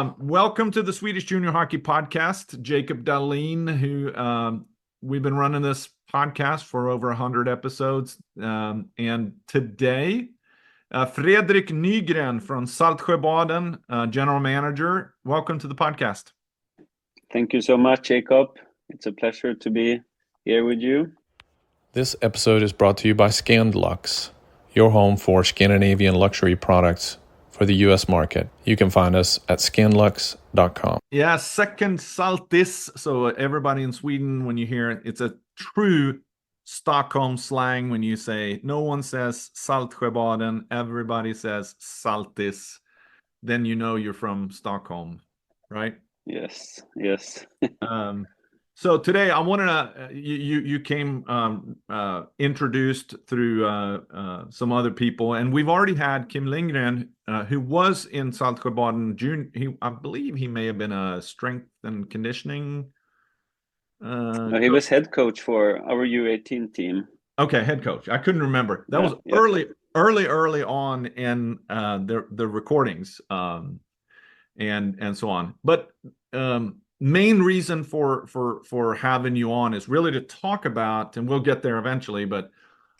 Welcome to the Swedish Junior Hockey Podcast. Jacob Dahlin, who we've been running this podcast for over 100 episodes. And today, Fredrik Nygren from Saltsjobaden, General Manager. Welcome to the podcast. Thank you so much, Jacob. It's a pleasure to be here with you. This episode is brought to you by Scandlux, your home for Scandinavian luxury products for the U.S. market. You can find us at scandlux.com. Yeah, second Saltis. So everybody in Sweden, when you hear it, it's a true Stockholm slang. When you say, no one says Saltsjobaden, everybody says Saltis. Then you know you're from Stockholm, right? Yes. So today I wanted to, you came introduced through some other people, and we've already had Kim Lindgren, who was in Saltsjobaden. I believe he may have been a strength and conditioning. He was head coach for our U18 team. Okay, head coach. I couldn't remember. That was early on in the recordings, and so on. But main reason for having you on is really to talk about, and we'll get there eventually, but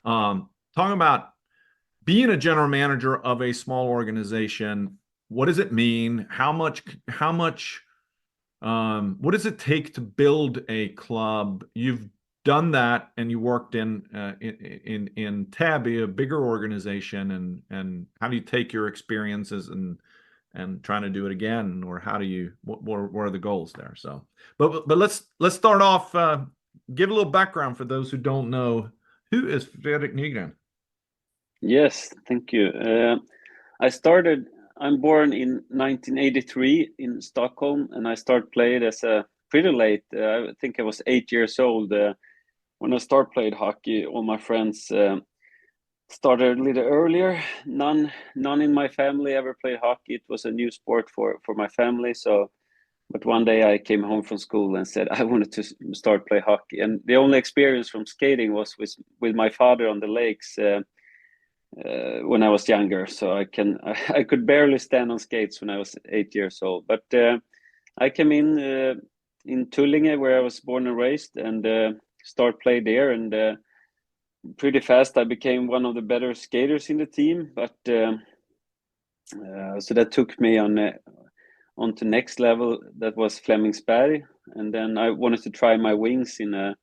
talking about being a general manager of a small organization. What does it mean? How much what does it take to build a club? You've done that, and you worked in Täby, a bigger organization, and how do you take your experiences and trying to do it again, or how do you, what are the goals there? So, but let's start off, give a little background for those who don't know. Who is Fredrik Nygren? Yes, thank you. I'm born in 1983 in Stockholm, and I played as a pretty late, I think I was 8 years old. When I played hockey, all my friends started a little earlier. None in my family ever played hockey. It was a new sport for my family. But one day I came home from school and said I wanted to start play hockey. And the only experience from skating was with my father on the lakes when I was younger. So I could barely stand on skates when I was 8 years old. But I came in Tullinge, where I was born and raised, and play there. And pretty fast I became one of the better skaters in the team, but so that took me on to next level. That was Flemingsberg, and then I wanted to try my wings in a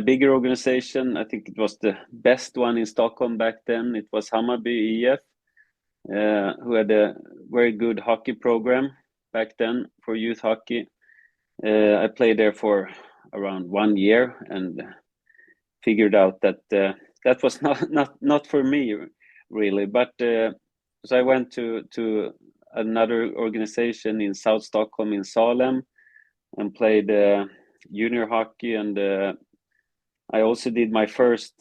bigger organization. I think it was the best one in Stockholm back then. It was Hammarby IF, who had a very good hockey program back then for youth hockey. I played there for around 1 year and figured out that that was not for me really, but so I went to another organization in South Stockholm in Salem and played junior hockey, and I also did my first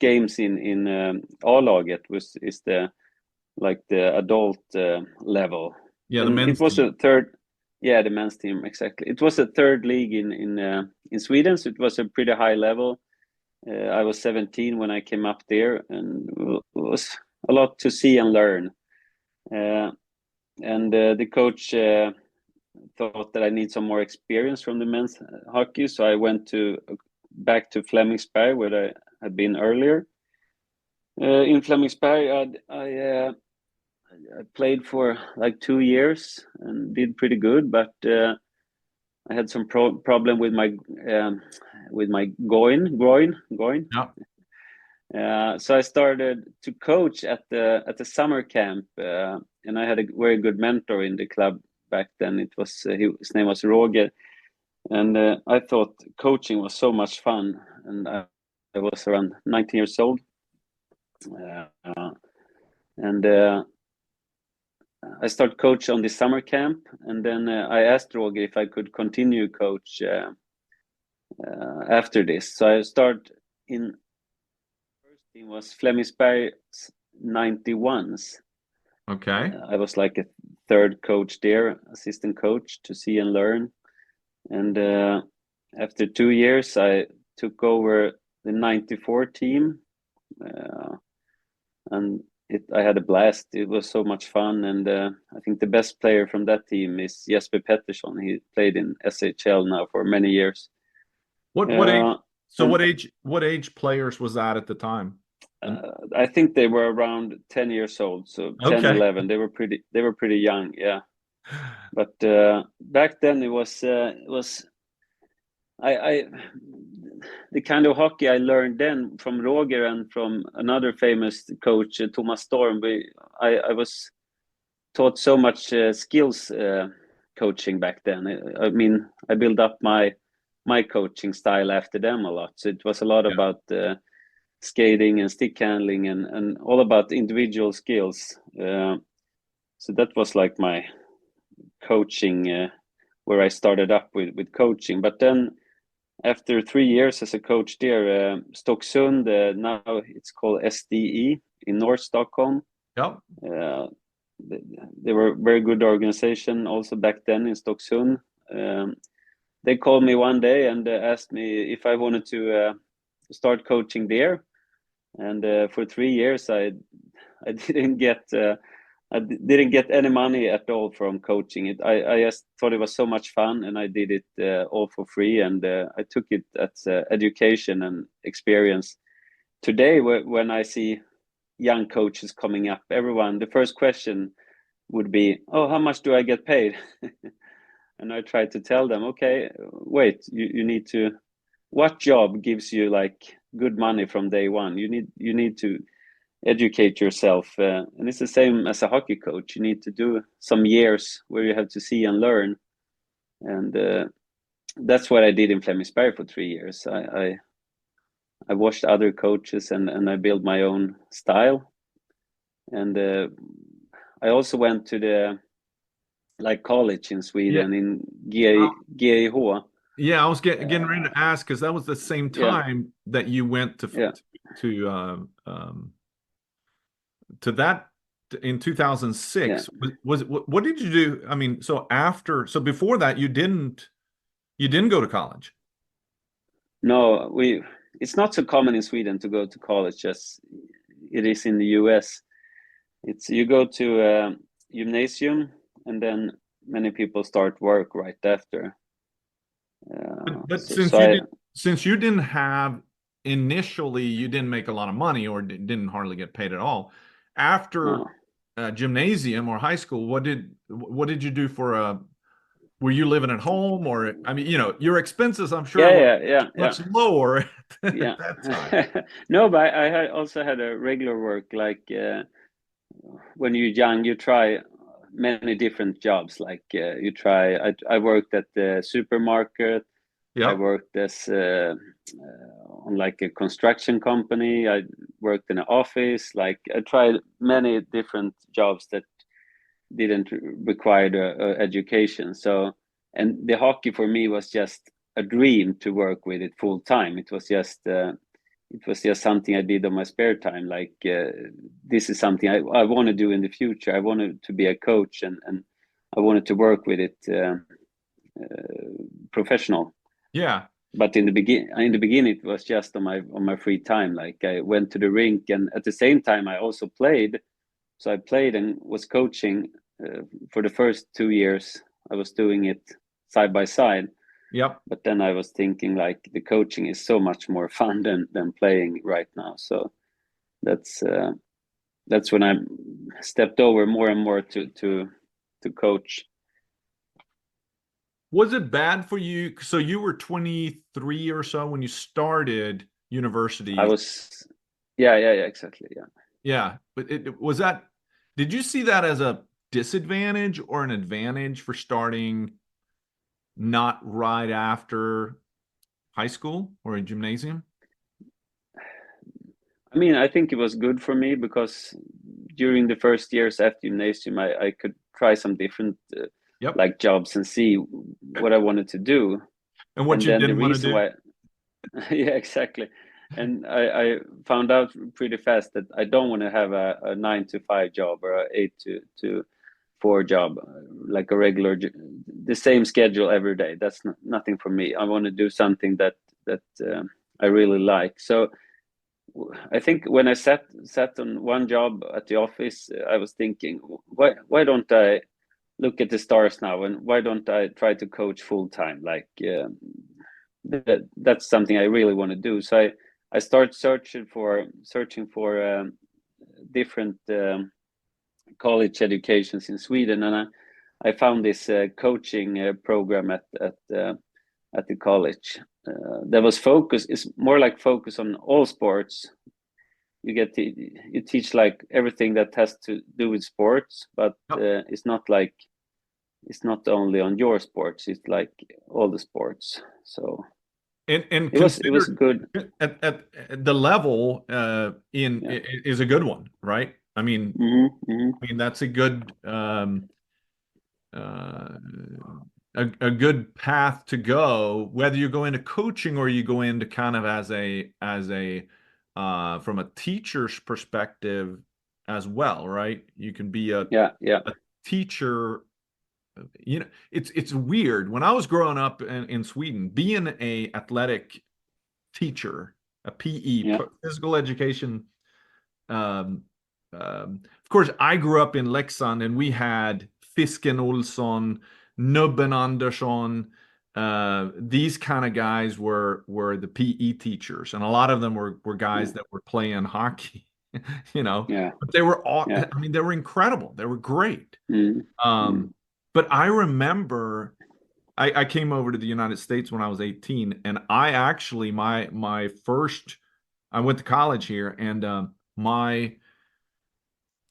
games in A-laget, is the adult level. Yeah, the men's it was team. a third. Yeah, the men's team, exactly. It was a third league in Sweden, so it was a pretty high level. I was 17 when I came up there, and it was a lot to see and learn. And the coach thought that I need some more experience from the men's hockey, so I went back to Flemingsberg, where I had been earlier. In Flemingsberg, I played for like 2 years and did pretty good, but I had some problem with my groin. Yeah. So I started to coach at the summer camp, and I had a very good mentor in the club back then. It was his name was Roger, and I thought coaching was so much fun, and I was around 19 years old, and I started coach on the summer camp, and then I asked Roger if I could continue coach after this. So I started in first team was Flemingsberg 91s. Okay. I was like a third coach there, assistant coach, to see and learn. And after 2 years, I took over the 94 team, and I had a blast. It was so much fun, and I think the best player from that team is Jesper Pettersson. He played in SHL now for many years. What age? So and what age players was that at the time? I think they were around 10 years old, so 10, Okay. 11. They were pretty young, yeah. But back then it was the kind of hockey I learned then from Roger and from another famous coach, Thomas Storm. I was taught so much skills coaching back then. I mean, I built up my coaching style after them a lot. So it was a lot about skating and stick handling and all about individual skills. So that was like my coaching, where I started up with coaching. But then after 3 years as a coach there, Stocksund, now it's called SDE in North Stockholm. Yep. They were a very good organization also back then in Stocksund. They called me one day and asked me if I wanted to start coaching there. And for 3 years, I didn't get any money at all from coaching it. I just thought it was so much fun, and I did it all for free. And I took it as education and experience. Today, when I see young coaches coming up, the first question would be, "Oh, how much do I get paid?" And I try to tell them, "Okay, wait, you need to. What job gives you like good money from day one? You need to educate yourself, and it's the same as a hockey coach. You need to do some years where you have to see and learn, and that's what I did in Flemingsberg for 3 years. I watched other coaches and I built my own style, and I also went to the college in Sweden in GIH. Yeah, I was getting ready to ask, because that was the same time that you went to that in 2006. What did you do? I mean, so before that, you didn't go to college? No, it's not so common in Sweden to go to college as it is in the US. You go to a gymnasium, and then many people start work right after. But since you didn't have initially, you didn't make a lot of money, or didn't hardly get paid at all. After gymnasium or high school, what did you do for were you living at home, or I mean, your expenses, I'm sure, were much lower at that time. No, but I also had a regular work. Like when you're young, you try many different jobs. Like I worked at the supermarket. I worked as on like a construction company. I worked in an office. Like I tried many different jobs that didn't require the education. So, and the hockey for me was just a dream to work with it full time. It was just something I did on my spare time. Like this is something I want to do in the future. I wanted to be a coach, and I wanted to work with it professional. Yeah. But in the beginning, it was just on my free time. Like I went to the rink, and at the same time, I also played. So I played and was coaching for the first 2 years. I was doing it side by side. Yep. But then I was thinking, like, the coaching is so much more fun than playing right now. So that's when I stepped over more and more to coach. Was it bad for you? So you were 23 or so when you started university. I was, yeah, exactly, yeah. Yeah, but did you see that as a disadvantage or an advantage for starting not right after high school or a gymnasium? I mean, I think it was good for me, because during the first years after gymnasium, I could try some different like jobs and see what I wanted to do. And what you didn't want to do. Yeah, exactly. And I found out pretty fast that I don't want to have a 9-to-5 job or a 8-to-4 job, like a regular, the same schedule every day. That's nothing for me. I want to do something that I really like. So I think when I sat on one job at the office, I was thinking, why don't I look at the stars now, and why don't I try to coach full time? Like that's something I really want to do. So I started searching for different college educations in Sweden, and I found this coaching program at the college. That was it's more like focus on all sports. You teach like everything that has to do with sports, but it's not only on your sports. It's like all the sports. So and it was good at the level is a good one, right? I mean, that's a good a good path to go, whether you go into coaching or you go into kind of as a from a teacher's perspective as well, right? You can be a teacher. You know, it's weird. When I was growing up in Sweden, being a athletic teacher, a PE, physical education. Of course, I grew up in Leksand, and we had Fisken Olsson, Nubben Andersson. These kind of guys were the PE teachers, and a lot of them were guys that were playing hockey. You know, but they were all. I mean, they were incredible. They were great. But I remember I came over to the United States when I was 18, and I actually my first I went to college here, and my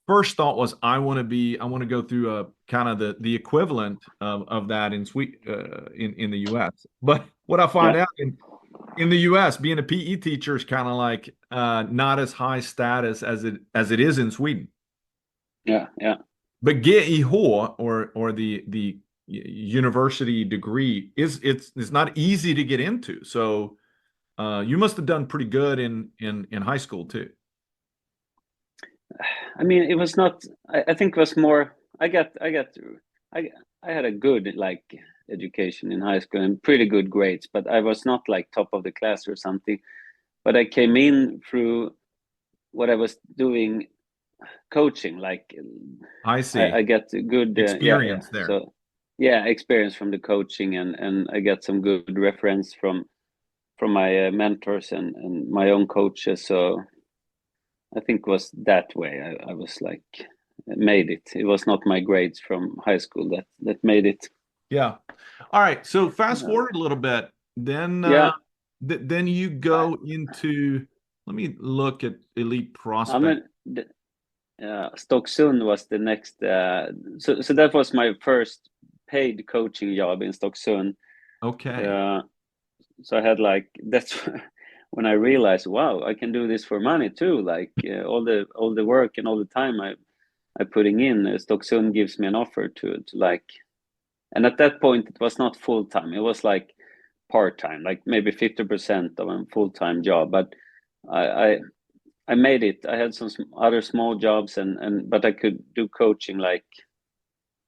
first thought was I want to go through a kind of the equivalent of that in in the US. But what I find out in the US, being a PE teacher is kind of like not as high status as it is in Sweden. But GIH or the university degree it's not easy to get into. So you must have done pretty good in high school too. I mean, it was not. I think it was more. I had a good like education in high school and pretty good grades, but I was not like top of the class or something. But I came in through what I was doing, coaching. Like I see. I get good experience there. So experience from the coaching, and I get some good reference from my mentors and my own coaches. So I think it was that way. I was like made it. It was not my grades from high school that made it. Yeah. All right. So fast forward a little bit. Then then you go into. Let me look at Elite Prospect. Stocksund was the next. So that was my first paid coaching job in Stocksund. Okay. So I had like that's when I realized, wow, I can do this for money too. Like all the work and all the time I putting in, Stocksund gives me an offer to like, and at that point it was not full time. It was like part time, like maybe 50% of a full time job. But I made it. I had some other small jobs, but I could do coaching like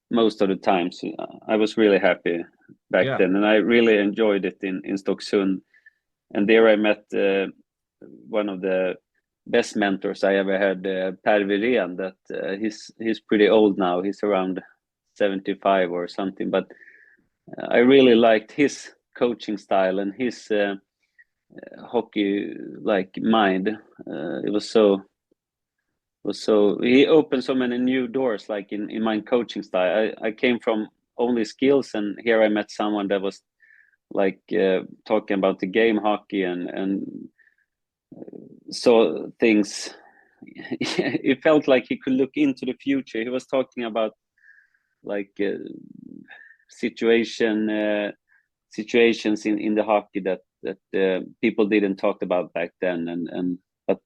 most of the time. So I was really happy back then, and I really enjoyed it in Stocksund. And there I met one of the best mentors I ever had, Per Virén. That he's pretty old now. He's around 75 or something. But I really liked his coaching style and his hockey like mind. It was so he opened so many new doors like in my coaching style. I came from only skills, and here I met someone that was like talking about the game hockey and saw things. It felt like he could look into the future. He was talking about like situations in the hockey that people didn't talk about back then, but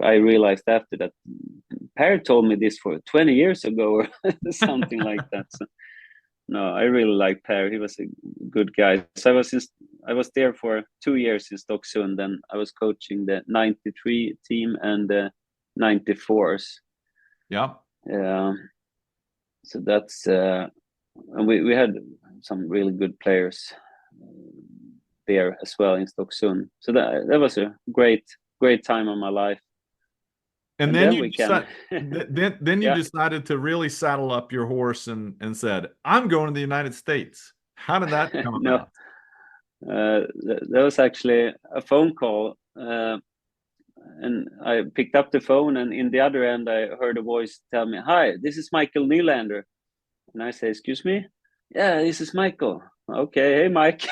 I realized after that Per told me this for 20 years ago or something like that. So, no, I really like Per. He was a good guy. So I was there for 2 years in Stocksund, and I was coaching the 93 team and the 94s. Yeah. So that's and we had some really good players there as well in Stocksund. So that was a great great time of my life. And then you we can. then you decided to really saddle up your horse and said, "I'm going to the United States." How did that come about? There was actually a phone call, and I picked up the phone, and in the other end, I heard a voice tell me, "Hi, this is Michael Nylander." And I say, "Excuse me?" "Yeah, this is Michael." "Okay, hey, Mike."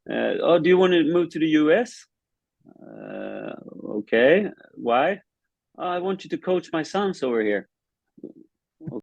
"Oh, do you want to move to the US?" "Okay, why?" "I want you to coach my sons over here."